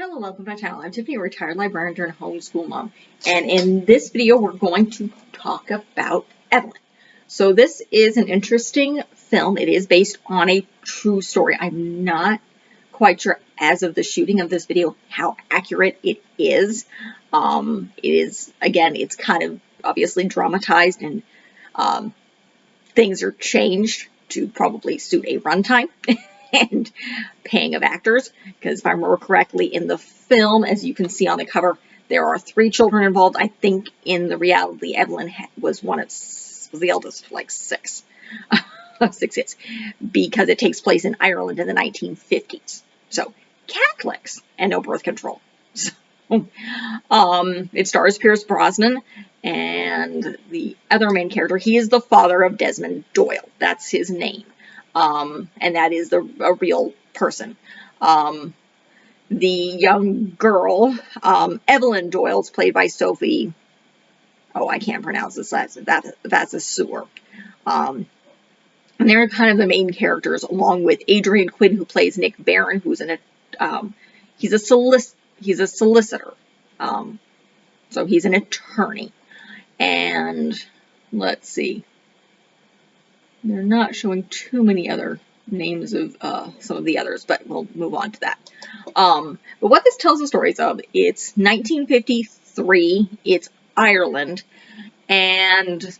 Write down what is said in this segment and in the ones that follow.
Hello, welcome to my channel. I'm Tiffany, a retired librarian turned homeschool mom, and in this video we're going to talk about Evelyn. So this is an interesting film. It is based on a true story. I'm not quite sure as of the shooting of this video how accurate it is. Again, it's kind of obviously dramatized, and things are changed to probably suit a runtime and paying of actors, because if I remember correctly, in the film, as you can see on the cover, there are 3 children involved. I think in the reality, Evelyn was the eldest, like 6 kids, because it takes place in Ireland in the 1950s. So Catholics and no birth control. So, it stars Pierce Brosnan, and the other main character, he is the father of Desmond Doyle. That's his name. And that is a real person. The young girl, Evelyn Doyle, is played by Sophie, I can't pronounce this last, Vavasseur. And they're kind of the main characters, along with Aidan Quinn, who plays Nick Barron, who's he's a solicitor. So he's an attorney. And let's see. They're not showing too many other names of some of the others, but we'll move on to that. But what this tells the stories of, it's 1953, it's Ireland, and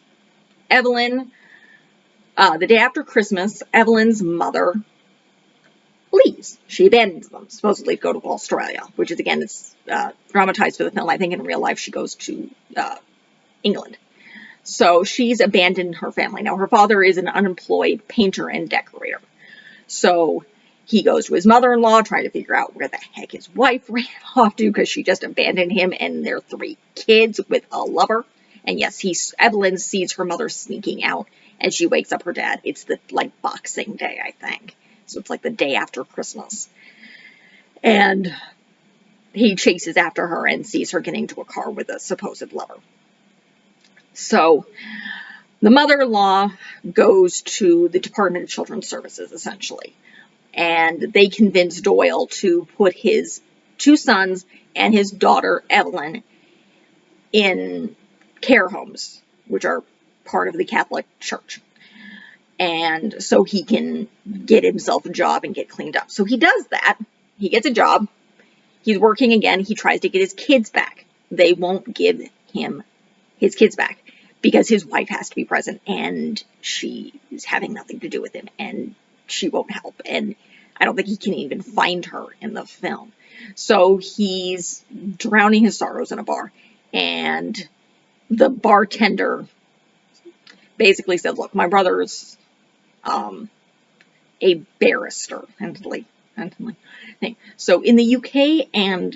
Evelyn, the day after Christmas, Evelyn's mother leaves. She abandons them, supposedly to go to Australia, which is, again, it's dramatized for the film. I think in real life she goes to England. So she's abandoned her family. Now, her father is an unemployed painter and decorator. So he goes to his mother-in-law, trying to figure out where the heck his wife ran off to, because she just abandoned him and their 3 kids with a lover. And yes, Evelyn sees her mother sneaking out, and she wakes up her dad. It's the, Boxing Day, I think. So it's like the day after Christmas. And he chases after her and sees her getting into a car with a supposed lover. So the mother-in-law goes to the Department of Children's Services, essentially, and they convince Doyle to put his 2 sons and his daughter, Evelyn, in care homes, which are part of the Catholic Church. And so he can get himself a job and get cleaned up. So he does that. He gets a job. He's working again. He tries to get his kids back. They won't give him his kids back, because his wife has to be present, and she is having nothing to do with him, and she won't help, and I don't think he can even find her in the film. So he's drowning his sorrows in a bar, and the bartender basically says, look, my brother's a barrister. So in the UK and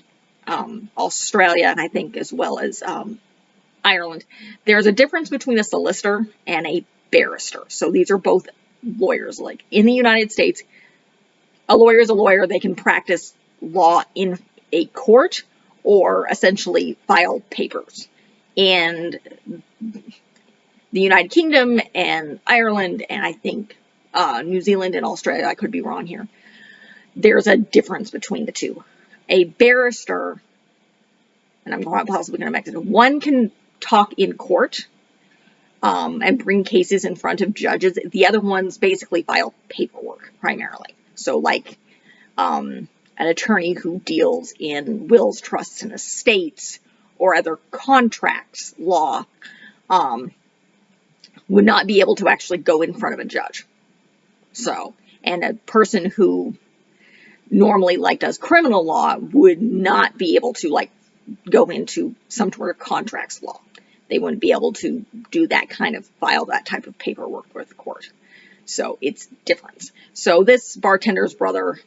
Australia, and I think as well as Ireland, there's a difference between a solicitor and a barrister. So these are both lawyers. Like in the United States, a lawyer is a lawyer. They can practice law in a court or essentially file papers. In the United Kingdom and Ireland, and I think New Zealand and Australia, I could be wrong here, there's a difference between the two. A barrister, and I'm possibly going to mix it, one can talk in court and bring cases in front of judges. The other ones basically file paperwork primarily. So like an attorney who deals in wills, trusts, and estates, or other contracts law, would not be able to actually go in front of a judge. So, and a person who normally does criminal law would not be able to go into some sort of contracts law. They wouldn't be able to do that kind of file that type of paperwork with the court. So it's different. So this bartender's brother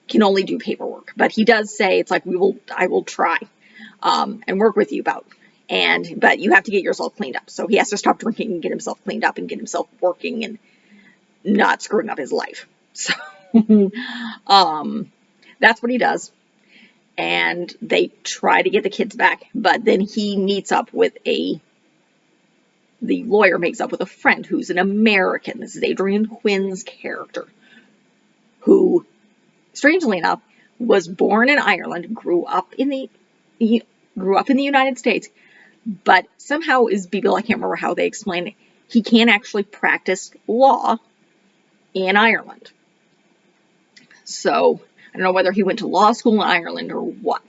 can only do paperwork, but he does say, it's like, I will try and work with you but you have to get yourself cleaned up. So he has to stop drinking and get himself cleaned up and get himself working and not screwing up his life. So that's what he does. And they try to get the kids back, but then he meets up with the lawyer makes up with a friend who's an American. This is Aidan Quinn's character, who, strangely enough, was born in Ireland, grew up in the United States, but somehow is Beagle, I can't remember how they explain it, he can't actually practice law in Ireland. So I don't know whether he went to law school in Ireland or what.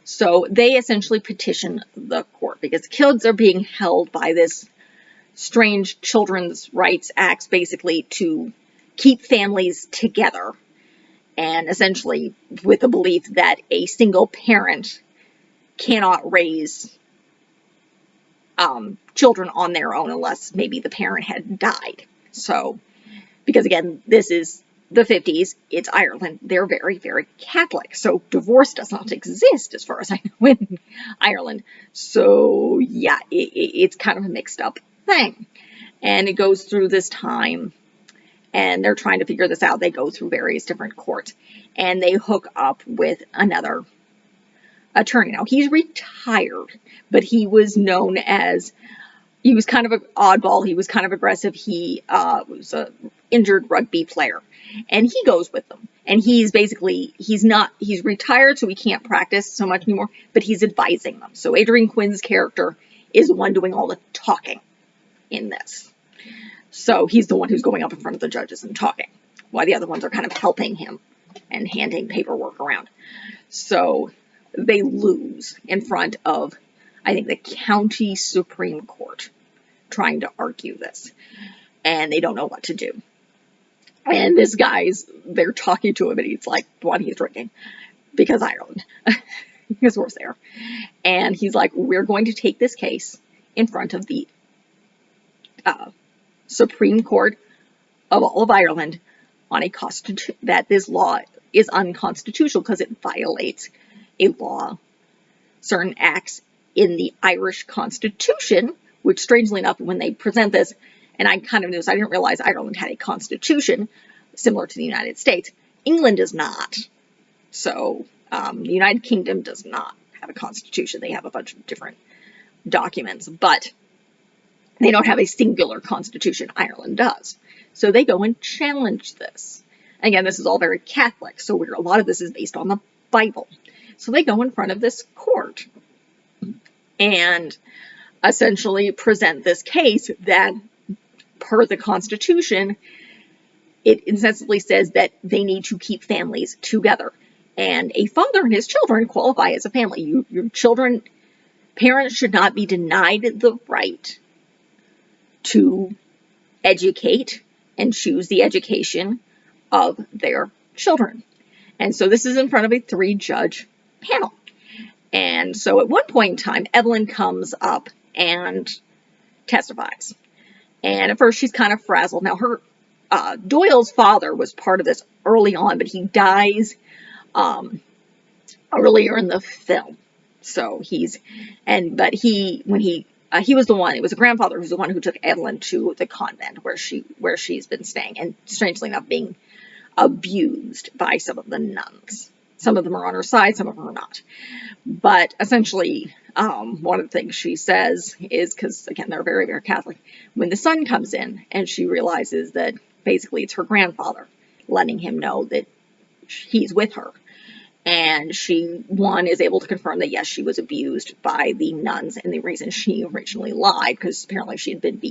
So they essentially petition the court because kids are being held by this strange children's rights acts, basically to keep families together, and essentially with the belief that a single parent cannot raise children on their own unless maybe the parent had died. So, because again, this is the 50s, it's Ireland, they're very, very Catholic. So divorce does not exist as far as I know in Ireland. So yeah, it's kind of a mixed up thing. And it goes through this time, and they're trying to figure this out. They go through various different courts, and they hook up with another attorney. Now, he's retired, but he was known as, he was kind of an oddball. He was kind of aggressive. He was an injured rugby player, and he goes with them. And he's basically, he's retired, so he can't practice so much anymore, but he's advising them. So Aidan Quinn's character is the one doing all the talking in this. So he's the one who's going up in front of the judges and talking, while the other ones are kind of helping him and handing paperwork around. So they lose in front of, I think, the county Supreme Court, trying to argue this, and they don't know what to do. And this guy's, they're talking to him, and he's like, what he's drinking, because Ireland, because we're there. And he's like, we're going to take this case in front of the Supreme Court of all of Ireland on a that this law is unconstitutional because it violates a law, certain acts in the Irish Constitution, which strangely enough, when they present this, and I kind of knew this, I didn't realize Ireland had a constitution similar to the United States. England does not. So the United Kingdom does not have a constitution. They have a bunch of different documents, but they don't have a singular constitution. Ireland does. So they go and challenge this. Again, this is all very Catholic, so a lot of this is based on the Bible. So they go in front of this court and essentially present this case that, per the Constitution, it insistently says that they need to keep families together. And a father and his children qualify as a family. Your children, parents should not be denied the right to educate and choose the education of their children. And so this is in front of a 3-judge panel. And so at one point in time, Evelyn comes up and testifies. And at first she's kind of frazzled. Now her Doyle's father was part of this early on, but he dies earlier in the film. So he was the one, it was a grandfather who's the one who took Evelyn to the convent where she's been staying, and strangely enough being abused by some of the nuns. Some of them are on her side, some of them are not. But essentially, one of the things she says is, because again, they're very, very Catholic, when the son comes in and she realizes that basically it's her grandfather letting him know that he's with her. And she, one, is able to confirm that, yes, she was abused by the nuns, and the reason she originally lied, because apparently she had been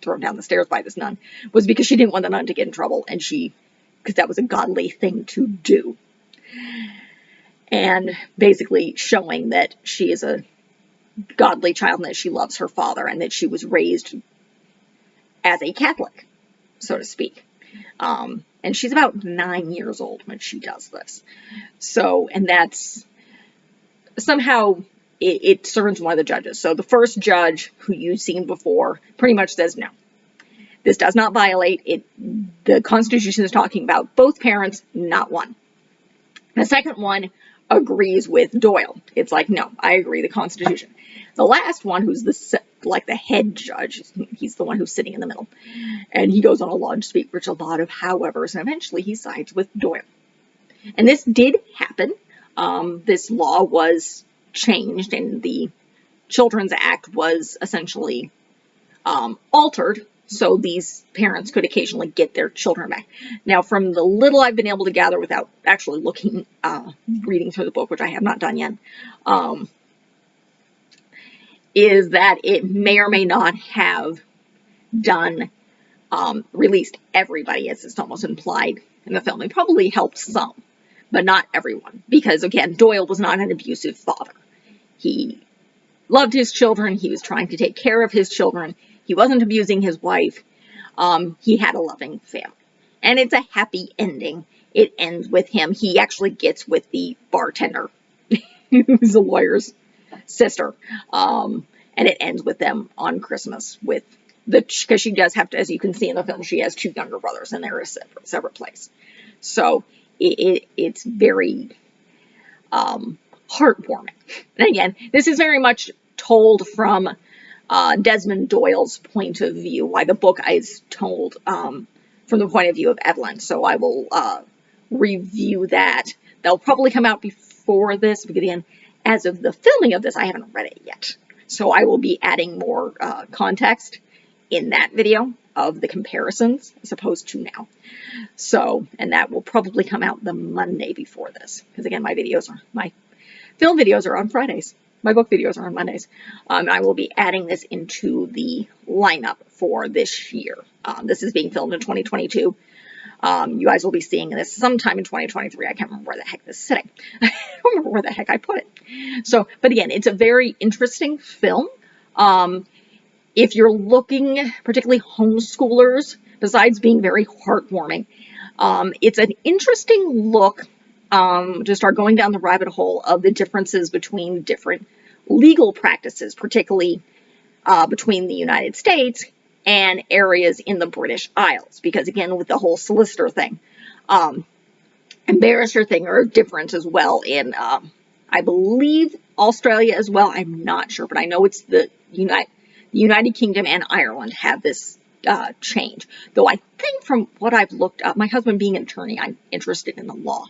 thrown down the stairs by this nun, was because she didn't want the nun to get in trouble, and because that was a godly thing to do. And basically showing that she is a godly child and that she loves her father and that she was raised as a Catholic, so to speak. And she's about 9 years old when she does this. So, and that's somehow it serves one of the judges. So the first judge, who you've seen before, pretty much says no. This does not violate it. The Constitution is talking about both parents, not one. The second one agrees with Doyle. It's like, no, I agree, the Constitution. The last one, who's the head judge, he's the one who's sitting in the middle, and he goes on a long speech, which a lot of howevers, and eventually he sides with Doyle. And this did happen. This law was changed, and the Children's Act was essentially altered so these parents could occasionally get their children back. Now, from the little I've been able to gather without actually looking, reading through the book, which I have not done yet, is that it may or may not have done, released everybody, as it's almost implied in the film. It probably helped some, but not everyone, because again, Doyle was not an abusive father. He loved his children. He was trying to take care of his children. He wasn't abusing his wife. He had a loving family. And it's a happy ending. It ends with him. He actually gets with the bartender, who's a lawyer's sister. And it ends with them on Christmas with because she does have to, as you can see in the film, she has 2 younger brothers and they're a separate place. So it's very heartwarming. And again, this is very much told from Desmond Doyle's point of view, why the book is told from the point of view of Evelyn. So I will review that. That'll probably come out before this, because again, as of the filming of this, I haven't read it yet. So I will be adding more context in that video of the comparisons as opposed to now. So, and that will probably come out the Monday before this, because again, my film videos are on Fridays. My book videos are on Mondays. I will be adding this into the lineup for this year. This is being filmed in 2022. You guys will be seeing this sometime in 2023. I can't remember where the heck this is sitting. I don't remember where the heck I put it. So, but again, it's a very interesting film. If you're looking, particularly homeschoolers, besides being very heartwarming, it's an interesting look to start going down the rabbit hole of the differences between different legal practices, particularly between the United States and areas in the British Isles. Because again, with the whole solicitor thing and barrister thing are different as well in, I believe, Australia as well. I'm not sure, but I know it's the United Kingdom and Ireland have this change. Though I think from what I've looked up, my husband being an attorney, I'm interested in the law.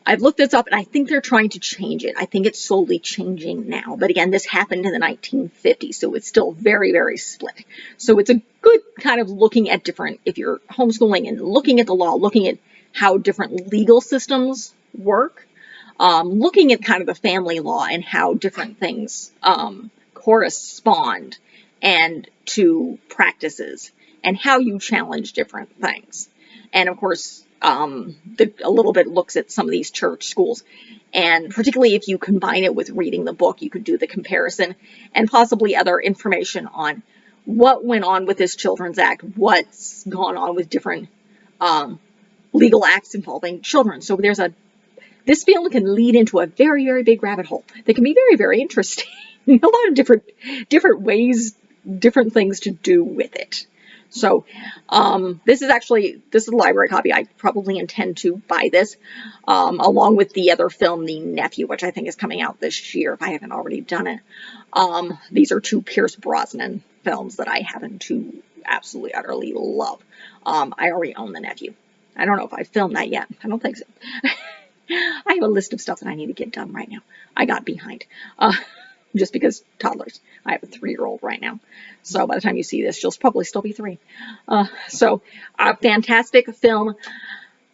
I've looked this up, and I think they're trying to change it. I think it's slowly changing now. But again, this happened in the 1950s, so it's still very, very split. So it's a good kind of looking at different, if you're homeschooling and looking at the law, looking at how different legal systems work, looking at kind of the family law and how different things correspond and to practices and how you challenge different things. And of course, a little bit looks at some of these church schools, and particularly if you combine it with reading the book, you could do the comparison and possibly other information on what went on with this Children's Act, what's gone on with different legal acts involving children. So this film can lead into a very, very big rabbit hole that can be very, very interesting. A lot of different ways, different things to do with it. So this is a library copy. I probably intend to buy this along with the other film, The Nephew, which I think is coming out this year if I haven't already done it. These are 2 Pierce Brosnan films that I happen to absolutely, utterly love. I already own The Nephew. I don't know if I filmed that yet. I don't think so. I have a list of stuff that I need to get done right now. I got behind. Just because toddlers. I have a 3-year-old right now. So by the time you see this, she'll probably still be 3. So a fantastic film.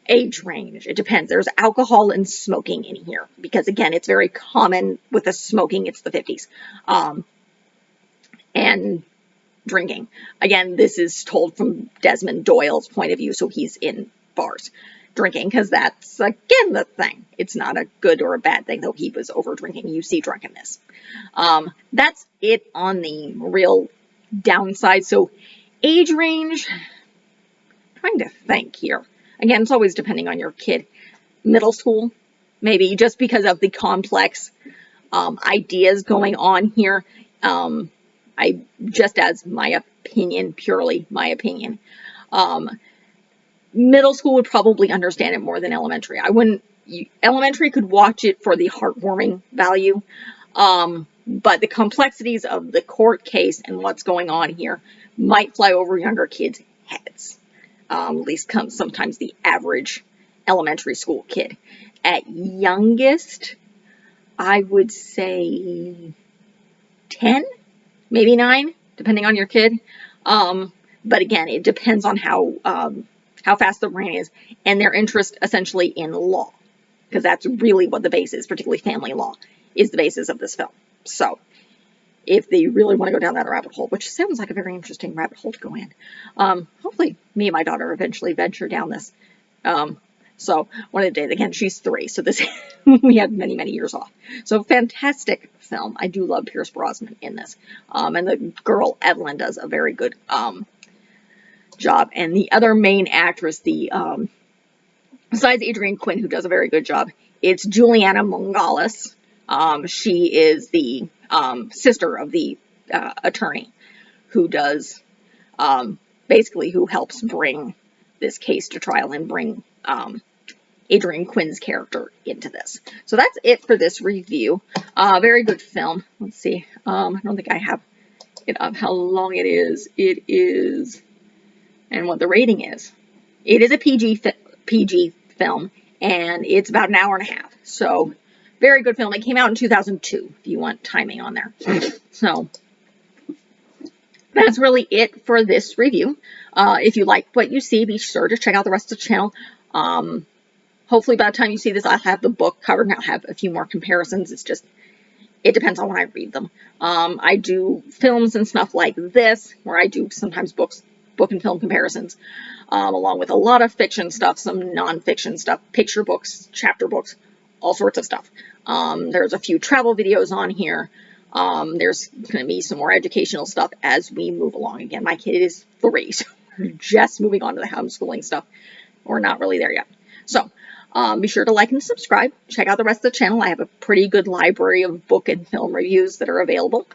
Age range, it depends. There's alcohol and smoking in here. Because again, it's very common with the smoking. It's the 50s. And drinking. Again, this is told from Desmond Doyle's point of view. So he's in bars drinking, because that's, again, the thing. It's not a good or a bad thing, though he was over drinking. You see drunkenness. That's it on the real downside. So age range, trying to think here. Again, it's always depending on your kid. Middle school, maybe, just because of the complex ideas going on here. Just as my opinion, purely my opinion, middle school would probably understand it more than elementary. Elementary could watch it for the heartwarming value, but the complexities of the court case and what's going on here might fly over younger kids' heads. At least sometimes the average elementary school kid. At youngest, I would say 10, maybe 9, depending on your kid. But again, it depends on how fast their brain is and their interest essentially in law, because that's really what the base is, particularly family law, is the basis of this film. So if they really want to go down that rabbit hole, which sounds like a very interesting rabbit hole to go in, hopefully me and my daughter eventually venture down this. So one of the days, again, she's 3, so this we had many, many years off. So fantastic film. I do love Pierce Brosnan in this. And the girl, Evelyn, does a very good job. And the other main actress, besides Aidan Quinn, who does a very good job, it's Julianna Margulies. She is the sister of the attorney who does, basically who helps bring this case to trial and bring Aidan Quinn's character into this. So that's it for this review. Very good film. Let's see. I don't think I have it up how long it is. It is, and what the rating is. It is a PG film, and it's about an hour and a half. So very good film. It came out in 2002, if you want timing on there. So that's really it for this review. If you like what you see, be sure to check out the rest of the channel. Hopefully by the time you see this, I'll have the book covered and I'll have a few more comparisons. It's just, it depends on when I read them. I do films and stuff like this, where I do sometimes book and film comparisons, along with a lot of fiction stuff, some non-fiction stuff, picture books, chapter books, all sorts of stuff. There's a few travel videos on here. There's going to be some more educational stuff as we move along. Again, my kid is 3, so we're just moving on to the homeschooling stuff. We're not really there yet. So be sure to like and subscribe. Check out the rest of the channel. I have a pretty good library of book and film reviews that are available.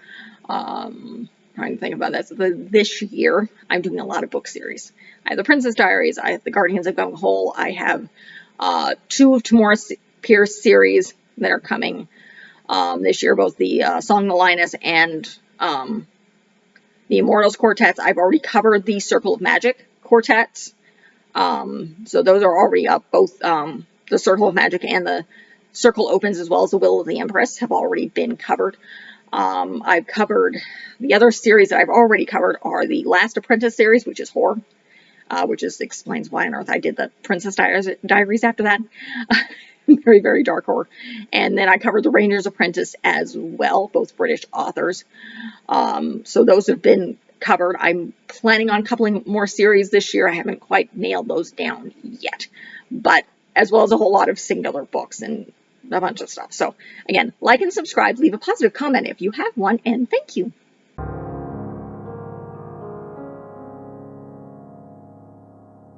Trying to think about this. This year, I'm doing a lot of book series. I have The Princess Diaries. I have The Guardians of Gung Ho. I have 2 of Tamora Pierce series that are coming this year, both the Song of the Lioness and the Immortals quartets. I've already covered the Circle of Magic quartets. So those are already up. Both the Circle of Magic and the Circle Opens, as well as the Will of the Empress, have already been covered. I've covered the other series that I've already covered are the Last Apprentice series, which is horror, which just explains why on earth I did the Princess Diaries after that. Very, very dark horror. And then I covered The Ranger's Apprentice as well, both British authors. So those have been covered. I'm planning on coupling more series this year. I haven't quite nailed those down yet, but as well as a whole lot of singular books and a bunch of stuff. So again, like and subscribe, leave a positive comment if you have one, and thank you.